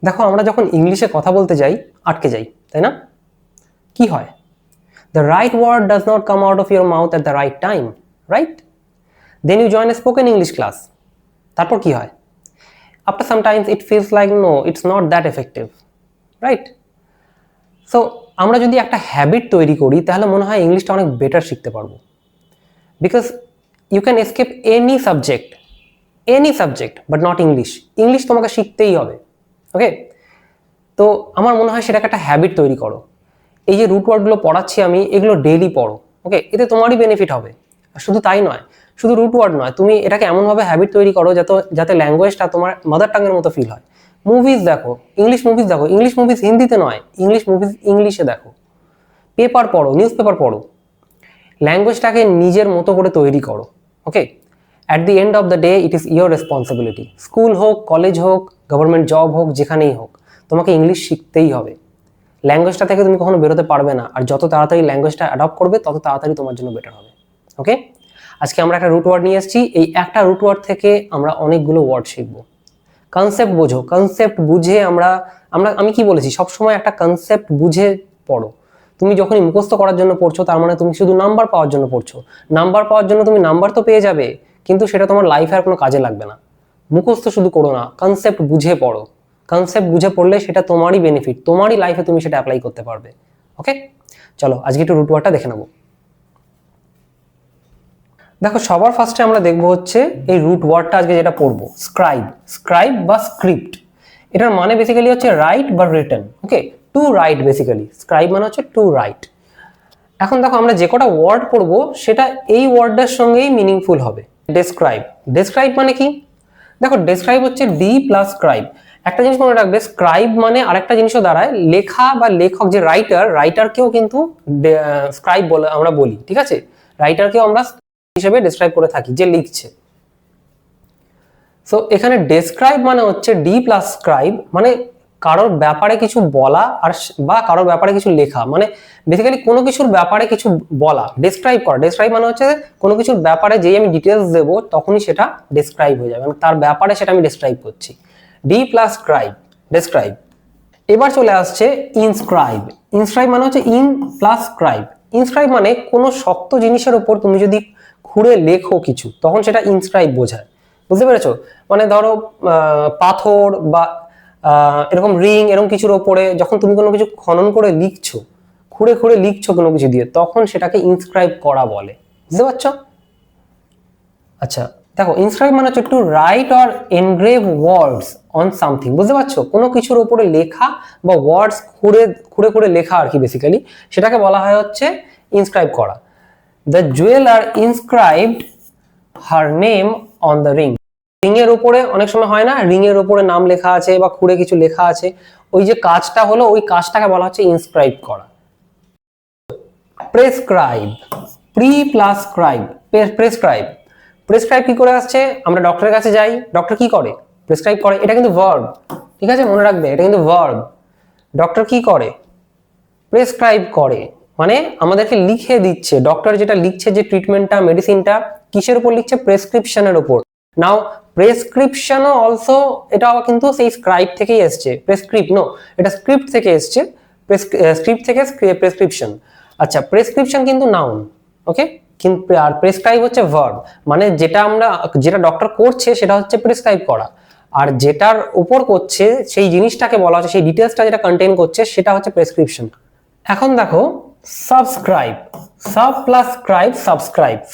দেখো আমরা যখন ইংলিশে কথা বলতে যাই আটকে যাই, তাই না? কি হয়? The right word does not come out of your mouth at the right time, right? Then you join a spoken English class. তারপর কি হয়? After sometimes it feels like no, it's not that effective, right? So আমরা যদি একটা habit তৈরি করি তাহলে মনে হয় ইংলিশটা অনেক বেটার শিখতে পারবো। Because you can escape any subject but not English. English তোমাকে শিখতেই হবে, ওকে? তো আমার মনে হয় সেটাকে একটা হ্যাবিট তৈরি করো। এই যে রুট ওয়ার্ডগুলো পড়াচ্ছি আমি, এগুলো ডেইলি পড়ো, ওকে? এতে তোমারই বেনিফিট হবে। আর শুধু তাই নয়, শুধু রুট ওয়ার্ড নয়, তুমি এটাকে এমনভাবে হ্যাবিট তৈরি করো যাতে ল্যাঙ্গুয়েজটা তোমার মাদার টাঙ্গের মতো ফিল হয়। মুভিজ দেখো, ইংলিশ মুভিজ হিন্দিতে নয়, ইংলিশ মুভিজ ইংলিশে দেখো। পেপার পড়ো, নিউজ পেপার পড়ো, ল্যাঙ্গুয়েজটাকে নিজের মতো করে তৈরি করো, okay? At the end of the day it is your responsibility. School হোক, কলেজ হোক, গভর্নমেন্ট জব হোক, যেখানেই হোক, তোমাকে ইংলিশ শিখতেই হবে। ল্যাঙ্গুয়েজটা থেকে তুমি কখনো বেরোতে পারবে না, আর যত তাড়াতাড়ি ল্যাঙ্গুয়েজটা অ্যাডপ্ট করবে তত তাড়াতাড়ি তোমার জন্য বেটার হবে, ওকে? আজকে আমরা একটা রুট ওয়ার্ড নিয়ে এসেছি, এই একটা রুট ওয়ার্ড থেকে আমরা অনেকগুলো ওয়ার্ড শিখবো। কনসেপ্ট বোঝো, কনসেপ্ট বুঝে আমি কি বলেছি, সবসময় একটা কনসেপ্ট বুঝে পড়ো। তুমি যখনই মুখস্থ করার জন্য পড়ছো তার মানে তুমি শুধু নাম্বার পাওয়ার জন্য পড়ছো। নাম্বার পাওয়ার জন্য তুমি নাম্বার তো পেয়ে যাবে, কিন্তু সেটা তোমার লাইফে আর কোনো কাজে লাগবে না। মুখস্থ শুধু করো না, কনসেপ্ট বুঝে পড়ো। কনসেপ্ট বুঝে পড়লে সেটা তোমারই বেনিফিট, তোমারই লাইফে তুমি সেটা অ্যাপ্লাই করতে পারবে, ওকে? চলো আজকে একটু রুট ওয়ার্ডটা দেখে নেবো। দেখো সবার ফার্স্টে আমরা দেখবো হচ্ছে এই রুট ওয়ার্ডটা আজকে যেটা পড়বো, স্ক্রাইব বা স্ক্রিপ্ট। এটার মানে বেসিক্যালি হচ্ছে রাইট বা রিটেন, ওকে? টু রাইট বেসিক্যালি, স্ক্রাইব মানে হচ্ছে টু রাইট। এখন দেখো আমরা যে কটা ওয়ার্ড পড়বো সেটা এই ওয়ার্ডটার সঙ্গেই মিনিংফুল হবে। ডেসক্রাইব মানে কি? দেখো ডেসক্রাইব হচ্ছে ডি প্লাস স্ক্রাইব। একটা জিনিস মনে রাখবে, স্ক্রাইব মানে আরেকটা জিনিসও দাঁড়ায়, লেখা বা লেখক, যে রাইটারকেও কিন্তু স্ক্রাইব বলে আমরা বলি, ঠিক আছে? রাইটারকেও আমরা হিসেবে ডেসক্রাইব করে থাকি, যে লিখছে। সো এখানে ডেসক্রাইব মানে হচ্ছে ডি প্লাস স্ক্রাইব, মানে কারোর ব্যাপারে কিছু বলা বা কারোর ব্যাপারে কিছু লেখা, মানে বেসিক্যালি কোনো কিছুর ব্যাপারে কিছু বলা। ডেসক্রাইব মানে হচ্ছে কোনো কিছুর ব্যাপারে যেই আমি ডিটেলস দেবো তখনই সেটা ডেসক্রাইব হয়ে যাবে, মানে তার ব্যাপারে সেটা আমি ডেসক্রাইব করছি। D plus scribe, describe. এবার চলে আসছে ইনস্ক্রাইব মানে হচ্ছে ইন প্লাস স্ক্রাইব। ইনস্ক্রাইব মানে কোনো শক্ত জিনিসের উপর তুমি যদি খুঁড়ে লেখো কিছু, তখন সেটা ইনস্ক্রাইব বোঝায়। বুঝতে পেরেছো? মানে ধরো পাথর বা এরকম রিং, এরকম কিছুর ওপরে যখন তুমি কোনো কিছু খনন করে লিখছো, খুঁড়ে লিখছো কোনো কিছু দিয়ে, তখন সেটাকে ইনস্ক্রাইব করা বলে। বুঝতে পারছো? আচ্ছা দেখো, ইনস্ক্রাইব মানে হচ্ছে to write or engrave words on something. বুঝতে পারছো? কোনো কিছুর উপরে লেখা বা ওয়ার্ডস খুঁড়ে লেখা আর কি, বেসিক্যালি সেটাকে বলা হয় হচ্ছে ইনস্ক্রাইব করা। The jeweller inscribed her name on the ring. Ring এর উপরে অনেক সময় হয় না, রিং এর উপরে নাম লেখা আছে বা খুঁড়ে কিছু লেখা আছে, ওই যে কাজটা হলো, ওই কাজটাকে বলা হচ্ছে ইনস্ক্রাইব করা। Prescribe, pre plus scribe, prescribe কি করে আসছে? আমরা ডক্টরের কাছে যাই, ডক্টর কি করে? প্রেসক্রাইব করে। এটা কিন্তু ভার্ব, ঠিক আছে? মনে রাখবে এটা কিন্তু ভার্ব। ডক্টর কি করে? প্রেসক্রাইব করে, মানে আমাদেরকে লিখে দিচ্ছে। ডক্টর যেটা লিখছে, যে ট্রিটমেন্টটা, মেডিসিনটা, কিসের উপর লিখছে? প্রেসক্রিপশনের উপর। নাও প্রেসক্রিপশনও অলসো, এটাও কিন্তু সেই স্ক্রাইব থেকেই এসছে। এটা স্ক্রিপ্ট থেকে এসছে, স্ক্রিপ্ট থেকে প্রেসক্রিপশন। আচ্ছা, প্রেসক্রিপশন কিন্তু নাউন, ওকে? কিন্তু আর প্রেসক্রাইব হচ্ছে ভার্ব, মানে যেটা ডক্টর করছে সেটা হচ্ছে প্রেসক্রাইব করা, আর যেটার উপর করছে সেই জিনিসটাকে বলা হচ্ছে, সেই ডিটেলসটা যেটা কন্টেইন করছে সেটা হচ্ছে প্রেসক্রিপশন। এখন দেখো সাবস্ক্রাইব,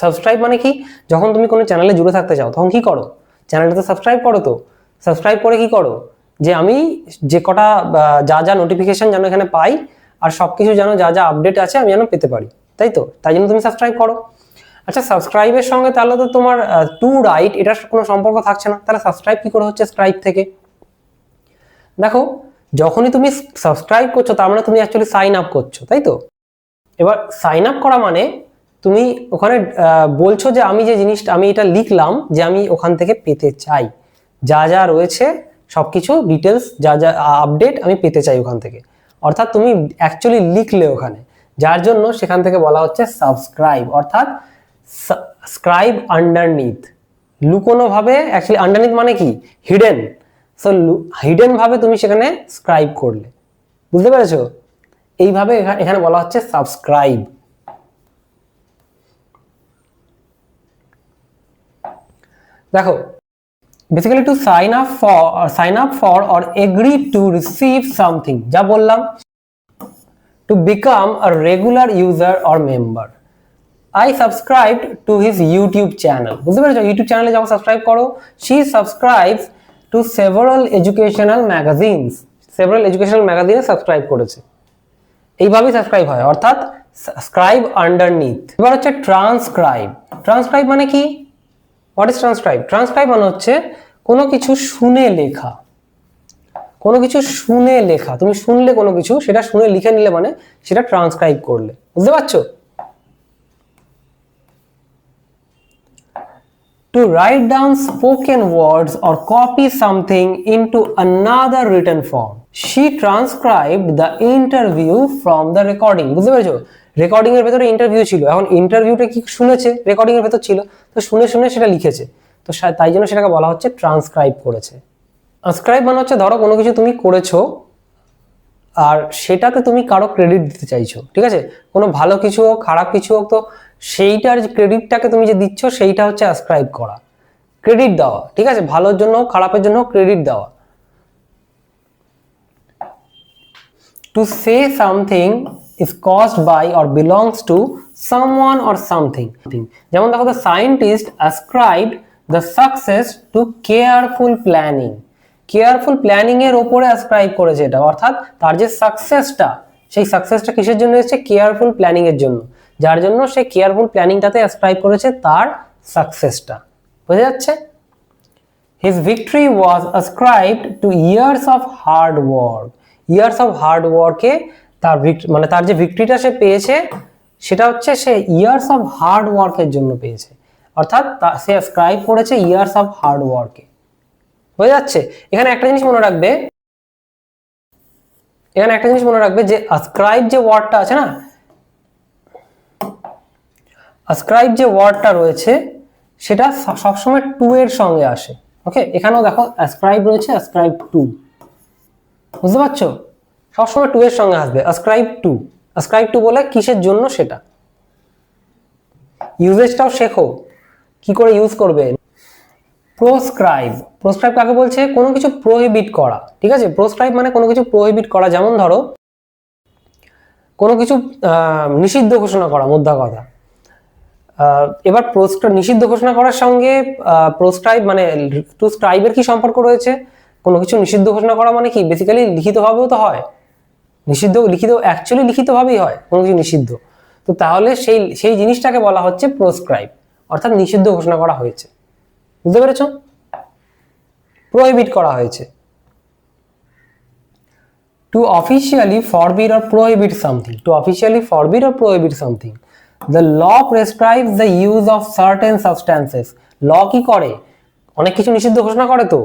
সাবস্ক্রাইব মানে কি? যখন তুমি কোনো চ্যানেলে জুড়ে থাকতে চাও তখন কি করো? চ্যানেলটাতে সাবস্ক্রাইব করো। তো সাবস্ক্রাইব করে কি করো? যে আমি যে কটা যা নোটিফিকেশন যেন এখানে পাই, আর সবকিছু যেন যা আপডেট আছে আমি যেন পেতে পারি, তাই তো? তাই জন্য তুমি সাবস্ক্রাইব করো। আচ্ছা, সাবস্ক্রাইবের সঙ্গে তাহলে তো তোমার টু রাইট এটার কোনো সম্পর্ক থাকছে না, তাহলে সাবস্ক্রাইব কি করে হচ্ছে স্ক্রাইব থেকে? দেখো, যখনই তুমি সাবস্ক্রাইব করছো তার মানে তুমি অ্যাকচুয়ালি সাইন আপ করছো, তাই তো? এবার সাইন আপ করা মানে তুমি ওখানে বলছো যে আমি যে জিনিসটা, আমি এটা লিখলাম যে আমি ওখান থেকে পেতে চাই, যা রয়েছে সবকিছু ডিটেলস, যা আপডেট আমি পেতে চাই ওখান থেকে। অর্থাৎ তুমি অ্যাকচুয়ালি লিখলে ওখানে, যার জন্য সেখান থেকে বলা হচ্ছে সাবস্ক্রাইব। অর্থাৎ স্ক্রাইব আন্ডারনিথ, লুকোনো ভাবে। অ্যাকচুয়ালি আন্ডারনিথ মানে কি? হিডেন। সো হিডেন ভাবে তুমি সেখানে সাবস্ক্রাইব করলে, বুঝতে পেরেছো? এইভাবে এখানে বলা হচ্ছে সাবস্ক্রাইব। দেখো, basically to sign up for or agree to receive something, যা বললাম, to become a regular user or member. I subscribed to his YouTube channel, বুঝতে পেরেছো? ইউটিউব চ্যানেলে যখন সাবস্ক্রাইব করো, she subscribes to several educational magazines, several educational magazine subscribe করেছে। এইভাবেই subscribe হয়, অর্থাৎ সাবস্ক্রাইব আন্ডারনিথ। এবার হচ্ছে ট্রান্সক্রাইব। ট্রান্সক্রাইব মানে কি? What is transcribe? ট্রান্সক্রাইব মানে হচ্ছে কোনো কিছু শুনে লেখা, কোনো কিছু শুনে লেখা। তুমি শুনলে কোনো কিছু, সেটা শুনে লিখে নিলে মানে সেটা ট্রান্সক্রাইব করলে, বুঝতে পারছো? To write down spoken words or copy something into another written form. She transcribed the interview from the recording. বুঝতে পেরেছো? রেকর্ডিং এর ভেতরে ইন্টারভিউ ছিল, এখন ইন্টারভিউটা কি শুনেছে, রেকর্ডিং এর ভেতর ছিল, তো শুনে শুনে সেটা লিখেছে, তো তাই জন্য সেটাকে বলা হচ্ছে ট্রান্সক্রাইব করেছে। ট্রান্সক্রাইব মানে হচ্ছে ধরো কোনো কিছু তুমি করেছো আর সেটাতে তুমি কারো ক্রেডিট দিতে চাইছো, ঠিক আছে? কোনো ভালো কিছু হোক খারাপ কিছু হোক, তো সেইটার যে ক্রেডিটটাকে তুমি যে দিচ্ছ সেইটা হচ্ছে আসক্রাইব করা, ক্রেডিট দেওয়া, ঠিক আছে? ভালোর জন্য খারাপের জন্য ক্রেডিট দেওয়া। To say something is caused by or belongs to someone or something. যেমন দেখো, the scientist ascribed the success to careful planning. Careful planning এর উপরে আসক্রাইব করেছে এটা, অর্থাৎ তার যে সাকসেসটা, সেই সাকসেসটা কিসের জন্য এসেছে? কেয়ারফুল প্ল্যানিং এর জন্য, যার জন্য সে কেয়ারফুল প্ল্যানিংটাতে আসক্রাইব করেছে তার সাকসেসটা। বুঝা যাচ্ছে? His victory was ascribed to years of hard work. Years of hard ওয়ার্কে তার মানে তার যে ভিক্টরিটা সে পেয়েছে সেটা হচ্ছে সে ইয়ার্স অফ হার্ড ওয়ার্কের জন্য পেয়েছে, অর্থাৎ সে আসক্রাইব করেছে ইয়ার্স অফ হার্ড ওয়ার্কে। বুঝা যাচ্ছে? এখানে একটা জিনিস মনে রাখবে, যে আসক্রাইব যে ওয়ার্ডটা আছে না, আসক্রাইব যে ওয়ার্ডটা রয়েছে সেটা সবসময় টু এর সঙ্গে আসে। ওকে, এখানেও দেখো আসক্রাইব রয়েছে, আসক্রাইব টু, বুঝতে পারছো? সবসময় টু এর সঙ্গে আসবে, আসক্রাইব টু। আসক্রাইব টু বলে কিসের জন্য সেটা, ইউজেজটাও শেখো কি করে ইউজ করবে। প্রোসক্রাইব। প্রোসক্রাইব কাকে বলছে? কোনো কিছু প্রোহিবিট করা, ঠিক আছে? প্রোসক্রাইব মানে কোনো কিছু প্রোহিবিট করা, যেমন ধরো কোনো কিছু নিষিদ্ধ ঘোষণা করা, মোদ্দা কথা। এবার নিষিদ্ধ ঘোষণা করার সঙ্গে প্রোসক্রাইব মানে টু স্ক্রাইবের কি সম্পর্ক রয়েছে? কোনো কিছু নিষিদ্ধ ঘোষণা করা মানে কি? বেসিক্যালি লিখিতভাবেও তো হয়, অ্যাকচুয়ালি লিখিতভাবেই হয় কোনো কিছু নিষিদ্ধ, তো তাহলে সেই জিনিসটাকে বলা হচ্ছে প্রোসক্রাইব, অর্থাৎ নিষিদ্ধ ঘোষণা করা হয়েছে, বুঝতে পেরেছো? প্রোহিবিট করা হয়েছে। To officially forbid or prohibit something. To officially forbid or prohibit something. The law prescribes the use of certain substances. Law কি করে? অনেক কিছু নিষিদ্ধ ঘোষণা করে, তো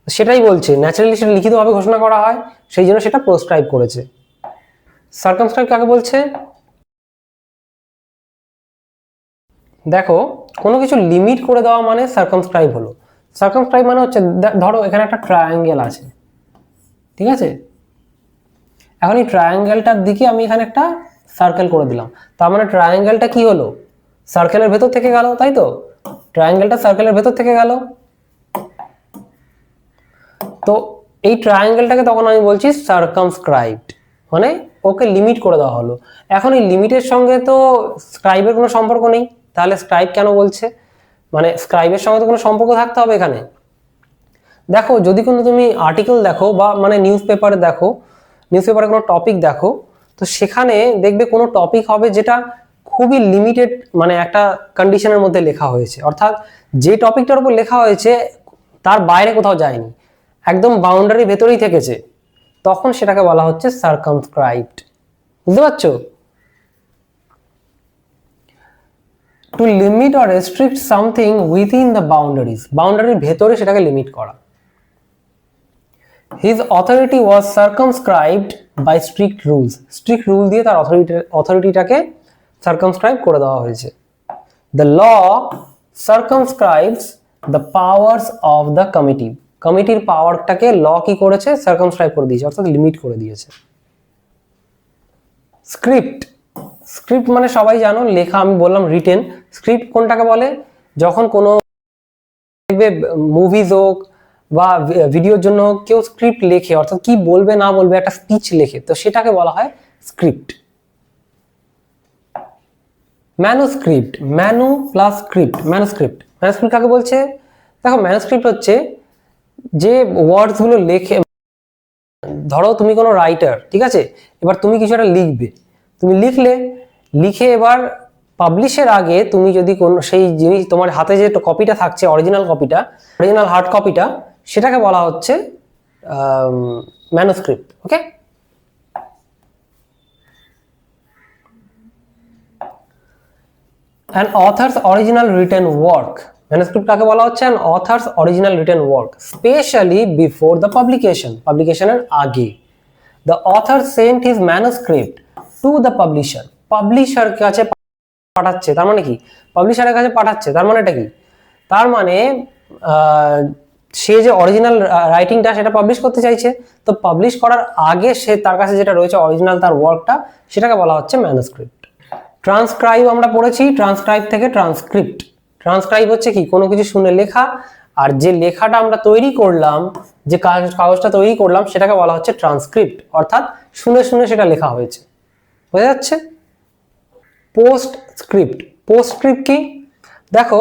সেটাই বলছে ন্যাচারালি সেটা লিখিতভাবে ঘোষণা করা হয়, সেই জন্য সেটা প্রেসক্রাইব করেছে। সার্কামস্ক্রাইব কাকে বলছে? দেখো, কোনো কিছু লিমিট করে দেওয়া মানে সার্কামস্ক্রাইব হলো। সার্কামস্ক্রাইব মানে হচ্ছে ধরো এখানে একটা ট্রায়াঙ্গেল আছে, ঠিক আছে? এখন এই ট্রায়াঙ্গেলটার দিকে আমি এখানে একটা সার্কেল করে দিলাম, তার মানে ট্রায়াঙ্গেলটা কি হলো? সার্কেলের ভেতর থেকে গেল, তাই তো? ট্রায়াঙ্গেলটা সার্কেলের ভেতর থেকে গেল, তো এই ট্রায়াঙ্গেলটাকে তখন আমি বলছি সার্কামস্ক্রাইবড, মানে ওকে লিমিট করে দেওয়া হলো। এখন এই লিমিটের সঙ্গে তো স্ক্রাইবের কোনো সম্পর্ক নেই, তাহলে স্ক্রাইব কেন বলছে? মানে স্ক্রাইবের সঙ্গে তো কোনো সম্পর্ক থাকতে হবে এখানে। দেখো, যদি কোনো তুমি আর্টিকেল দেখো বা মানে নিউজ পেপারে কোনো টপিক দেখো, তো সেখানে দেখবে কোনো টপিক হবে যেটা খুবই লিমিটেড, মানে একটা কন্ডিশনের মধ্যে লেখা হয়েছে, অর্থাৎ যে টপিকটার উপর লেখা হয়েছে তার বাইরে কোথাও যায়নি, একদম বাউন্ডারির ভেতরেই থেকেছে, তখন সেটাকে বলা হচ্ছে সার্কামস্ক্রাইবড, বুঝতে পারছো? To limit or restrict something within the boundaries, বাউন্ডারির ভেতরে সেটাকে লিমিট করা। His authority was circumscribed by strict rules. Strict rule দিয়ে তার অথরিটিটাকে সার্কামস্ক্রাইব করে দেওয়া হয়েছে। The law circumscribes the powers of the committee. কমিটির পাওয়ারটাকে ল কি করেছে, সার্কামস্ক্রাইব করে দিয়েছে, অর্থাৎ লিমিট করে দিয়েছে। স্ক্রিপ্ট, স্ক্রিপ্ট মানে সবাই জানো লেখা, আমি বললাম রিটেন। স্ক্রিপ্ট কোনটাকে বলে, যখন কোনো দেখবে মুভিজ হোক বা ভিডিওর জন্য কেউ স্ক্রিপ্ট লেখে, অর্থাৎ কি বলবে না বলবে একটা স্পিচ লেখে, তো সেটাকে বলা হয় script. Manuscript, ম্যানু plus script, manuscript. Manuscript কাকে বলছে, দেখো ম্যানুস্ক্রিপ্ট হচ্ছে যে ওয়ার্ডস গুলো লেখে, ধরো তুমি কোনো রাইটার, ঠিক আছে, এবার তুমি কিছু একটা লিখবে, তুমি লিখে এবার পাবলিশের আগে তুমি যদি কোনো সেই জিনিস তোমার হাতে যে কপিটা থাকছে, অরিজিনাল কপিটা, অরিজিনাল হার্ড কপিটা, সেটাকে বলা হচ্ছে manuscript. Okay, an author's original written work, manuscript কাকে বলা হচ্ছে, an author's original written work specially before the publicationের আগে। the author sent his manuscript to the publisher কাছে পাঠাচ্ছে, তার মানে কি, পাবলিশারের কাছে পাঠাচ্ছে, তার মানে এটা কি, তার মানে সে যে অরিজিনাল রাইটিংটা সেটা পাবলিশ করতে চাইছে, তো পাবলিশ করার আগে সে তার কাছে যেটা রয়েছে অরিজিনাল তার ওয়ার্কটা, সেটাকে বলা হচ্ছে ম্যানুস্ক্রিপ্ট। ট্রান্সক্রাইব আমরা পড়েছি, ট্রান্সক্রাইব থেকে ট্রান্সক্রিপ্ট। ট্রান্সক্রাইব হচ্ছে কি, কোনো কিছু শুনে লেখা, আর যে লেখাটা আমরা তৈরি করলাম, যে কাগজটা তৈরি করলাম, সেটাকে বলা হচ্ছে ট্রান্সক্রিপ্ট, অর্থাৎ শুনে শুনে সেটা লেখা হয়েছে। বোঝা যাচ্ছে? পোস্টস্ক্রিপ্ট, পোস্টস্ক্রিপ্ট কি, দেখো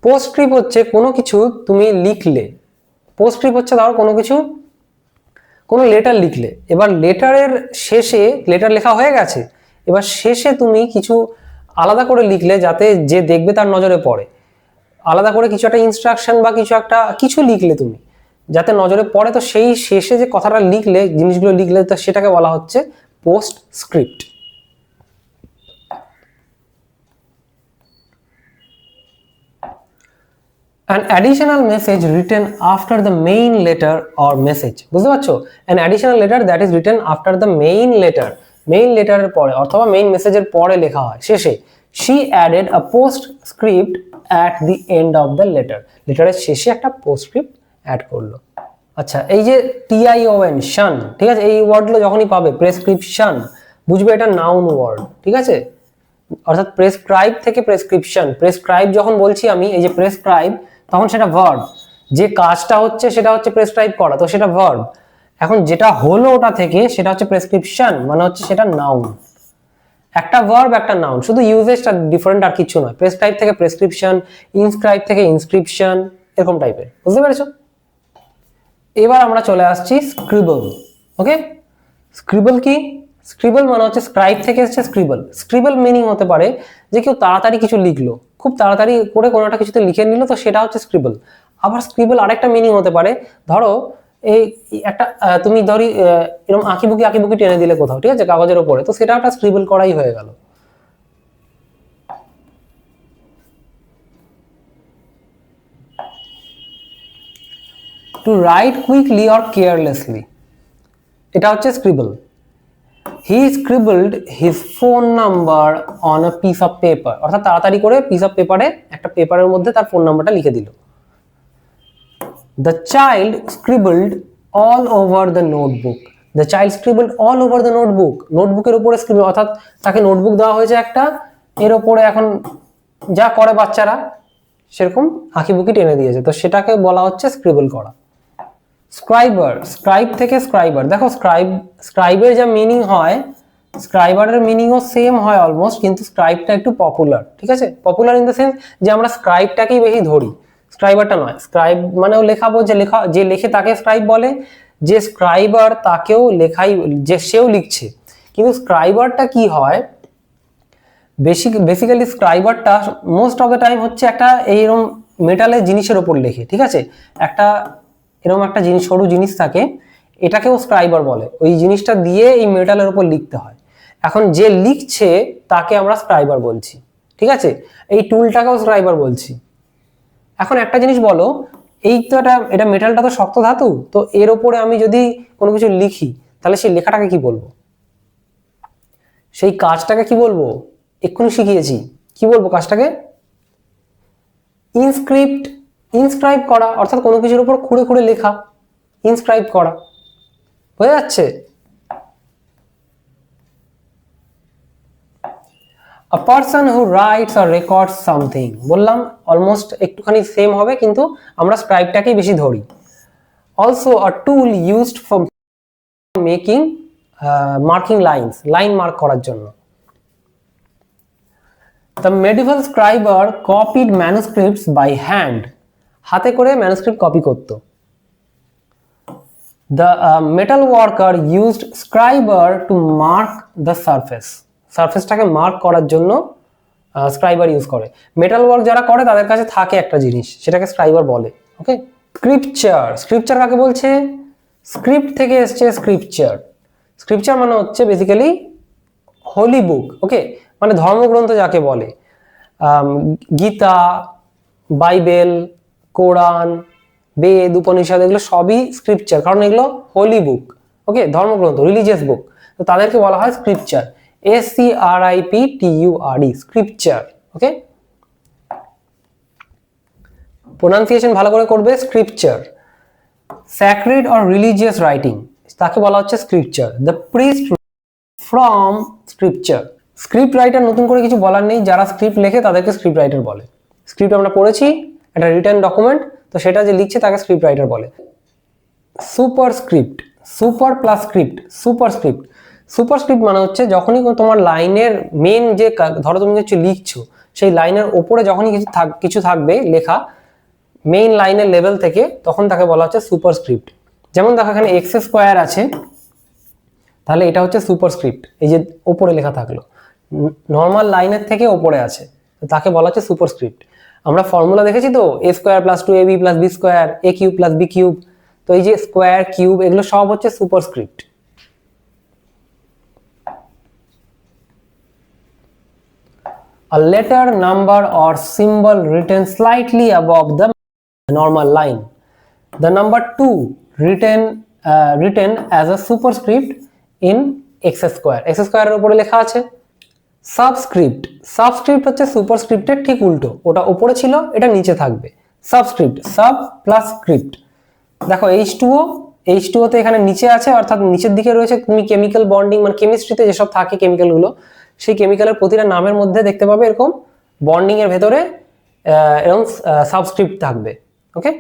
পোস্টস্ক্রিপ্ট হচ্ছে কোনো কিছু তুমি লিখলে, পোস্টস্ক্রিপ্ট হচ্ছে ধরো কোনো কিছু, কোনো লেটার লিখলে, এবার লেটারের শেষে, লেটার লেখা হয়ে গেছে, এবার শেষে তুমি কিছু আলাদা করে লিখলে যাতে যে দেখবে তার নজরে পড়ে, আলাদা করে কিছু একটা ইনস্ট্রাকশন বা কিছু লিখলে তুমি যাতে নজরে পড়ে, তো সেই শেষে যে কথাটা লিখলে, জিনিসগুলো লিখলে, তো সেটাকে বলা হচ্ছে পোস্টস্ক্রিপ্ট। an additional message written after the main letter or message, বুঝতে পারছো, an additional letter that is written after the main letter, main লেটারের পরে অথবা মেইন মেসেজের পরে লেখা হয় শেষে। she added a postscript at the end of the letter, লেটারের শেষে একটা পোস্টস্ক্রিপ্ট অ্যাড করলো। আচ্ছা, এই যে tion, শান, ঠিক আছে, এই ওয়ার্ডগুলো যখনই পাবে, প্রেসক্রিপশন, বুঝবে এটা নাউন ওয়ার্ড, ঠিক আছে, অর্থাৎ প্রেসক্রাইব থেকে প্রেসক্রিপশন। প্রেসক্রাইব যখন বলছি আমি, এই যে প্রেসক্রাইব, তখন সেটা ভার্ব, যে কাজটা হচ্ছে সেটা হচ্ছে প্রেসক্রাইব করা, তো সেটা ভার্ব। এখন যেটা হলো ওটা থেকে সেটা হচ্ছে প্রেসক্রিপশন, মানে হচ্ছে সেটা নাউন। একটা ভার্ব একটা নাউন, শুধু ইউজেসটা ডিফারেন্ট, আর কিছু নয়। প্রেসক্রাইব থেকে প্রেসক্রিপশন, ইনস্ক্রাইব থেকে ইনস্ক্রিপশন, এরকম টাইপের, বুঝতে পেরেছো? এবার আমরা চলে আসছি স্ক্রিবল। ওকে, স্ক্রিবল কি, স্ক্রিবল মানে হচ্ছে স্ক্রাইব থেকে এসেছে স্ক্রিবল। স্ক্রিবল মিনিং হতে পারে যে কেউ তাড়াতাড়ি কিছু লিখলো, খুব তাড়াতাড়ি করে কোনো একটা কিছুতে লিখে নিল, তো সেটা হচ্ছে স্ক্রিবল। আবার স্ক্রিবল আরেকটা মিনিং হতে পারে, ধরো এই একটা তুমি ধরি এরকম আঁকিবুকি টেনে দিলে কোথাও, ঠিক আছে, কাগজের ওপরে, তো সেটা একটা স্ক্রিবল করাই হয়ে গেল। To write quickly or carelessly, এটা হচ্ছে scribble. He scribbled his phone number on a piece of paper, অর্থাৎ তাড়াতাড়ি করে পিস অফ পেপারে, একটা পেপারের মধ্যে তার ফোন নাম্বারটা লিখে দিল। The child scribbled all over the notebook, the child scribbled all over the notebook, নোটবুকের উপরে স্ক্রিবল, অর্থাৎ তাকে নোটবুক দেওয়া হয়েছে একটা, এর উপরে এখন যা করে বাচ্চারা সেরকম আঁকিবুকি টেনে দিয়েছে, তো সেটাকে বলা হচ্ছে স্ক্রিবল করা। স্ক্রাইবার, স্ক্রাইব থেকে স্ক্রাইবার, দেখো স্ক্রাইবের যা মিনিং হয়, স্ক্রাইবারের মিনিংও সেম হয় অলমোস্ট, কিন্তু স্ক্রাইবটা একটু পপুলার, ঠিক আছে, পপুলার ইন দ্য সেন্স যে আমরা স্ক্রাইবটাকেই বেশি ধরি, স্ক্রাইবারটা নয়। স্ক্রাইব মানে লেখাবো, যে লেখে তাকে স্ক্রাইব বলে, যে স্ক্রাইবার তাকেও লেখাই, যে সেও লিখছে। কিন্তু স্ক্রাইবারটা কি হয়, বেসিক্যালি স্ক্রাইবারটা মোস্ট অফ দ্য টাইম হচ্ছে একটা এইরকম মেটালের জিনিসের উপর লেখে, ঠিক আছে, একটা এরকম একটা জিনিস, সরু জিনিস থাকে, এটাকেও স্ক্রাইবার বলে, ওই জিনিসটা দিয়ে এই মেটালের উপর লিখতে হয়। এখন যে লিখছে তাকে আমরা স্ক্রাইবার বলছি, ঠিক আছে, এই টুলটাকেও স্ক্রাইবার বলছি। এখন একটা জিনিস বলো, এই তো এটা মেটালটা তো শক্ত ধাতু, তো এর উপরে আমি যদি কোনো কিছু লিখি, তাহলে সেই লেখাটাকে কি বলবো, সেই কাজটাকে কি বলবো, এক্ষুনি শিখিয়েছি, কি বলবো কাজটাকে, ইনস্ক্রিপ্ট ইনস্ক্রাইব করা অর্থাৎ কোনো কিছুর উপর খুঁড়ে খুঁড়ে লেখা, ইনস্ক্রাইব করা। হয়ে যাচ্ছে? A person who writes or records something, বললাম অলমোস্ট একটুখানি সেম হবে কিন্তু আমরা স্ক্রাইবটাকেই বেশি ধরি। Also a tool used for making marking lines, line mark করার জন্য। The medieval scriber copied manuscripts by hand, হাতে করে ম্যানুস্ক্রিপ্ট কপি করত। The metal worker used scriber to mark the surface, সারফেসটাকে মার্ক করার জন্য স্ক্রাইবার ইউজ করে। Metal work যারা করে তাদের কাছে থাকে একটা জিনিস, সেটাকে স্ক্রাইবার বলে। ওকে, স্ক্রিপচার, স্ক্রিপচার কাকে বলছে? স্ক্রিপ্ট থেকে এসছে স্ক্রিপচার। স্ক্রিপচার মানে হচ্ছে বেসিক্যালি হোলি বুক। ওকে, মানে ধর্মগ্রন্থ যাকে বলে, গীতা, বাইবেল, কোরআন, বেদ, উপনিষদ, এগুলো সবই স্ক্রিপচার, কারণ এগুলো হোলি বুক। ওকে, ধর্মগ্রন্থ, রিলিজিয়াস বুক, তো তাদেরকে বলা হয় scripture. SCRIPTURE, scripture. Okay, pronunciation ভালো করে করবে, scripture. Sacred or religious writing, তাকে বলা হচ্ছে scripture. The priest from scripture. Script writer নতুন করে কিছু বলার নেই, যারা স্ক্রিপ্ট লেখে তাদেরকে স্ক্রিপ্ট রাইটার বলে। স্ক্রিপ্ট আমরা পড়েছি, একটা রিটেন ডকুমেন্ট, তো সেটা যে লিখছে তাকে স্ক্রিপ্ট রাইটার বলে। Super script, super plus script, super script. Super script মানে হচ্ছে যখনই তোমার লাইনের মেন যে, ধরো তুমি কিছু লিখছো, সেই লাইনের ওপরে যখনই কিছু থাকবে লেখা মেইন লাইনের লেভেল থেকে, তখন তাকে বলা হচ্ছে সুপার স্ক্রিপ্ট। যেমন দেখো এখানে এক্স স্কোয়ার আছে, তাহলে এটা হচ্ছে সুপার স্ক্রিপ্ট, এই যে ওপরে লেখা থাকলো, নর্মাল লাইনের থেকে ওপরে আছে, তাকে বলা হচ্ছে সুপার স্ক্রিপ্ট। আমরা ফর্মুলা দেখেছি তো, a square plus 2ab plus b square, a cube plus b cube, তো এই যে স্কোয়ার, কিউব, এগুলো সব হচ্ছে super script. A letter, number or symbol written slightly above the normal line. The number 2 written as a superscript in x square. x square এর উপরে লেখা আছে। সাবস্ক্রিপ্ট, সাবস্ক্রিপ্ট হচ্ছে সুপারস্ক্রিপ্টের ঠিক উল্টো, ওটা উপরে ছিল, এটা নিচে থাকবে। Subscript, sub plus script. দেখো H2O তো এখানে নিচে আছে, অর্থাৎ নিচের দিকে রয়েছে। তুমি কেমিক্যাল বন্ডিং মানে কেমিস্ট্রিতে যেসব থাকে কেমিক্যালগুলো, সেই কেমিক্যালের প্রতিটা নামের মধ্যে দেখতে পাবে এরকম বন্ডিং এর ভেতরে এরকম সাবস্ক্রিপ্ট থাকবে। ওকে।